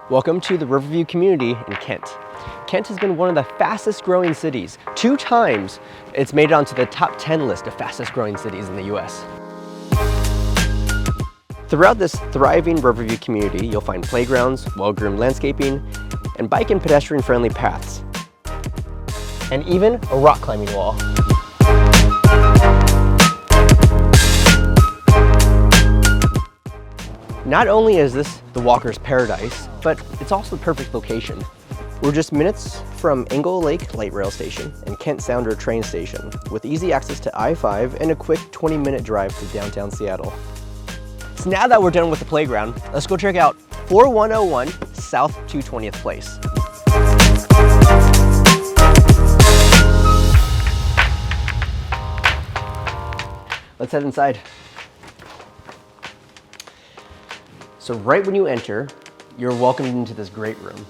Welcome to the Riverview community in Kent. Kent has been one of the fastest growing cities. 2 times it's made it onto the top 10 list of fastest growing cities in the US. Throughout this thriving Riverview community, you'll find playgrounds, well-groomed landscaping, and bike and pedestrian friendly paths. And even a rock climbing wall. Not only is this the walker's paradise, but it's also the perfect location. We're just minutes from Engle Lake Light Rail Station and Kent Sounder train station, with easy access to I-5 and a quick 20-minute drive to downtown Seattle. So now that we're done with the playground, let's go check out 4101 South 220th Place. Let's head inside. So right when you enter, you're welcomed into this great room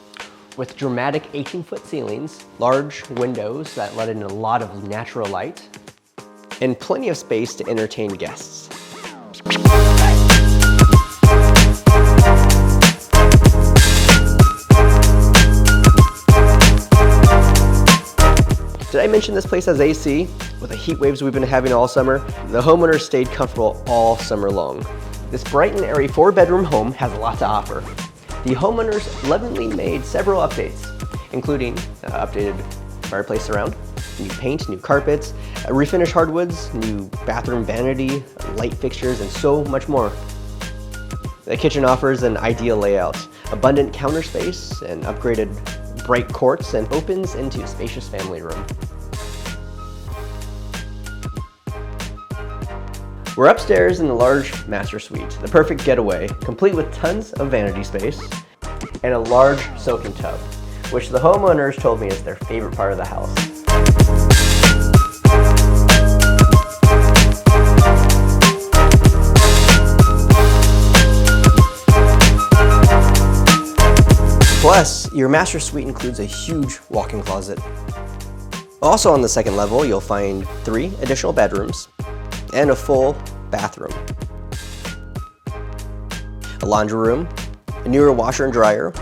with dramatic 18-foot ceilings, large windows that let in a lot of natural light, and plenty of space to entertain guests. Did I mention this place has AC? With the heat waves we've been having all summer, the homeowners stayed comfortable all summer long. This bright and airy 4-bedroom home has a lot to offer. The homeowners lovingly made several updates, including updated fireplace surround, new paint, new carpets, refinished hardwoods, new bathroom vanity, light fixtures, and so much more. The kitchen offers an ideal layout, abundant counter space, and upgraded bright quartz, and opens into a spacious family room. We're upstairs in the large master suite, the perfect getaway, complete with tons of vanity space and a large soaking tub, which the homeowners told me is their favorite part of the house. Plus, your master suite includes a huge walk-in closet. Also on the second level, you'll find 3 additional bedrooms and a full bathroom, a laundry room, a newer washer and dryer,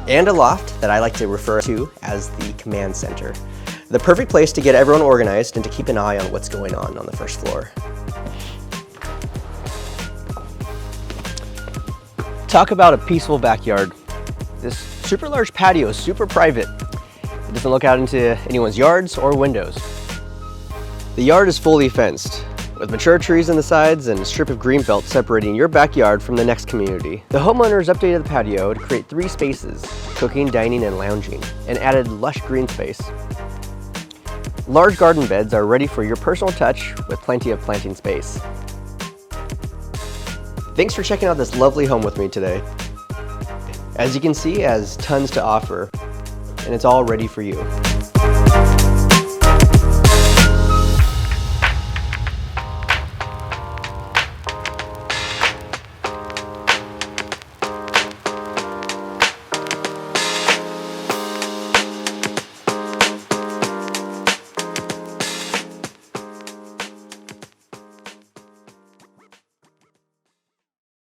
and a loft that I like to refer to as the command center. The perfect place to get everyone organized and to keep an eye on what's going on the first floor. Talk about a peaceful backyard. This super large patio is super private. It doesn't look out into anyone's yards or windows. The yard is fully fenced, with mature trees on the sides and a strip of green belt separating your backyard from the next community. The homeowners updated the patio to create 3 spaces, cooking, dining, and lounging, and added lush green space. Large garden beds are ready for your personal touch with plenty of planting space. Thanks for checking out this lovely home with me today. As you can see, it has tons to offer, and it's all ready for you.